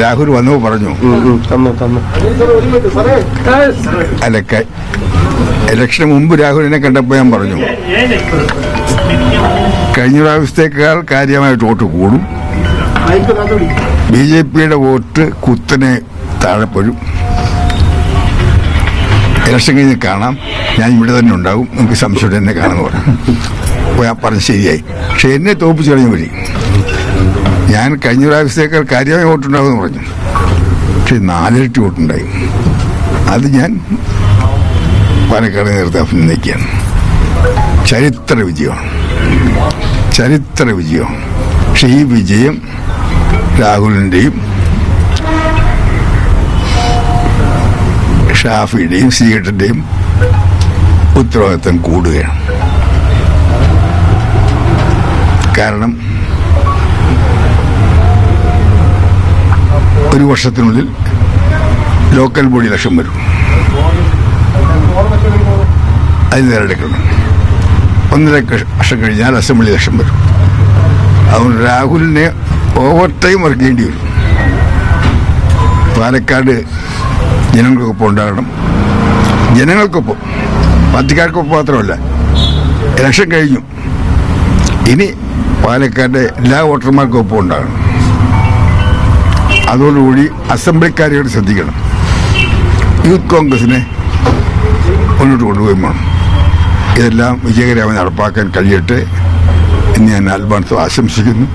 രാഹുൽ വന്നപ്പോൾ പറഞ്ഞു അല്ല, ഇലക്ഷന് മുമ്പ് രാഹുലിനെ കണ്ടപ്പോൾ ഞാൻ പറഞ്ഞു കഴിഞ്ഞ പ്രാവശ്യത്തേക്കാൾ കാര്യമായിട്ട് വോട്ട് കൂടും, BJPയുടെ വോട്ട് കുത്തനെ താഴെപ്പോഴും, ഇലക്ഷൻ കഴിഞ്ഞ് കാണാം, ഞാൻ ഇവിടെ തന്നെ ഉണ്ടാകും, നമുക്ക് സംശയം എന്നെ കാണുമെന്ന് പറഞ്ഞു. അപ്പോൾ ഞാൻ പറഞ്ഞ് ശരിയായി. പക്ഷെ എന്നെ തോപ്പിച്ച് കളഞ്ഞു വഴി. ഞാൻ കഴിഞ്ഞ പ്രാവശ്യത്തേക്കാൾ കാര്യമായി വോട്ടുണ്ടാകുമെന്ന് പറഞ്ഞു. പക്ഷെ 4 ഇരട്ടി വോട്ടുണ്ടായി. അത് ഞാൻ പാലക്കാട് നേരത്തെ അഭിനന്ദിക്കുകയാണ്. ചരിത്ര വിജയമാണ്, ചരിത്ര വിജയമാണ്. പക്ഷെ ഈ വിജയം രാഹുലിൻ്റെയും ഷാഫിയുടെയും സീഗട്ടിൻ്റെയും ഉത്തരവാദിത്വം കൂടുകയാണ്. കാരണം ഒരു വർഷത്തിനുള്ളിൽ ലോക്കൽ ബോഡി ഇലക്ഷൻ വരും, അത് നേരിടക്കണം. 1.5 വർഷം കഴിഞ്ഞാൽ അസംബ്ലി ഇലക്ഷൻ വരും. അതുകൊണ്ട് രാഹുലിനെ ഓവർ ടൈം വർക്ക് ചെയ്യേണ്ടി വരും. പാലക്കാട് ജനങ്ങൾക്കൊപ്പം ഉണ്ടാകണം, ജനങ്ങൾക്കൊപ്പം, പാർട്ടിക്കാർക്കൊപ്പം മാത്രമല്ല. ഇലക്ഷൻ കഴിഞ്ഞു, ഇനി പാലക്കാട് എല്ലാ വോട്ടർമാർക്കൊപ്പം ഉണ്ടാകണം. അതോടുകൂടി അസംബ്ലിക്കാരെയോട് ശ്രദ്ധിക്കണം. യൂത്ത് കോൺഗ്രസിനെ മുന്നോട്ട് കൊണ്ടുപോയി വേണം. ഇതെല്ലാം വിജയകരമായി നടപ്പാക്കാൻ കഴിയട്ടെ എന്ന് ഞാൻ ആത്മാർത്ഥം ആശംസിക്കുന്നു.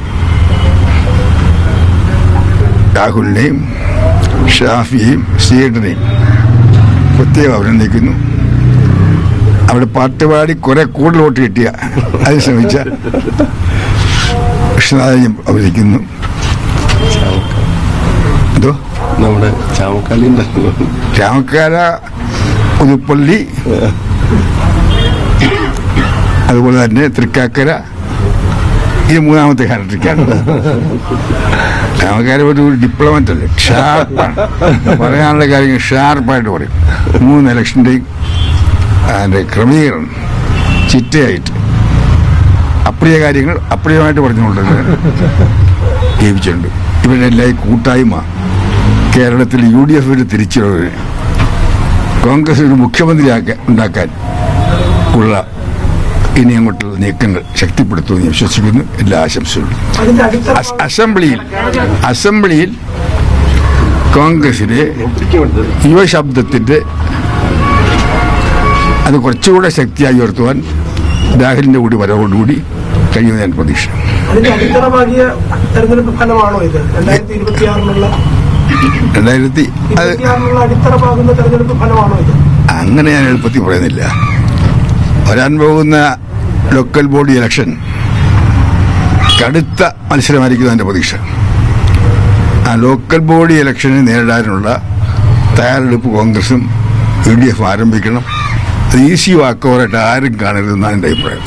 രാഹുലിനെയും ഷാഫിയെയും സീഗട്ടിനെയും പ്രത്യേകം അഭിനന്ദിക്കുന്നു. അവിടെ പാട്ടുപാടി കുറെ കൂടുതൽ വോട്ട് കിട്ടിയ അതിന് ശ്രമിച്ച കൃഷ്ണനാഥയും അഭിനയിക്കുന്നു. എന്തോ നമ്മുടെ ചാമക്കാല, പുതുപ്പള്ളി, അതുപോലെ തന്നെ തൃക്കാക്കര, ഇത് 3ാമത്തെ ക്യാരക്ടറിക്കാണ്. ചാമക്കാര ഒരു ഡിപ്ലോമറ്റ് അല്ലേ, ഷാർപ്പാണ്, പറയാനുള്ള കാര്യങ്ങൾ ഷാർപ്പായിട്ട് പറയും. 3 ഇലക്ഷൻ്റെയും അതിൻ്റെ ക്രമീകരണം ചിട്ടയായിട്ട് അപ്രിയ കാര്യങ്ങൾ അപ്രിയമായിട്ട് പറഞ്ഞുകൊണ്ട് ജീവിച്ചിട്ടുണ്ട്. ഇവരുടെ എല്ലാം കൂട്ടായ്മ കേരളത്തിൽ UDF തിരിച്ചുള്ളവർ കോൺഗ്രസ് ഒരു മുഖ്യമന്ത്രി ഉണ്ടാക്കാൻ ഉള്ള ഇനി അങ്ങോട്ടുള്ള നീക്കങ്ങൾ ശക്തിപ്പെടുത്തുമെന്ന് വിശ്വസിക്കുന്നു. എല്ലാ ആശംസകളും. അസംബ്ലിയിൽ കോൺഗ്രസിലെ യുവശബ്ദത്തിന്റെ അത് കുറച്ചുകൂടെ ശക്തിയായി ഉയർത്തുവാൻ രാഹുലിന്റെ കൂടി വരവോടുകൂടി കഴിയുമെന്ന് ഞാൻ പ്രതീക്ഷ. തെരഞ്ഞെടുപ്പ് ഫലമാണോ ഇത്? 2026 തെരഞ്ഞെടുപ്പ് ഫലമാണോ ഇത്? അങ്ങനെ ഞാൻ എളുപ്പത്തിൽ പറയുന്നില്ല. വരാൻ പോകുന്ന ലോക്കൽ ബോഡി ഇലക്ഷൻ കടുത്ത മത്സരമായിരിക്കും എൻ്റെ പ്രതീക്ഷ. ആ ലോക്കൽ ബോഡി ഇലക്ഷനെ നേരിടാനുള്ള തയ്യാറെടുപ്പ് കോൺഗ്രസും UDF ആരംഭിക്കണം. അത് ഈസി വാക്കോറായിട്ട് ആരും കാണരുതെന്നാണ് എൻ്റെ അഭിപ്രായം.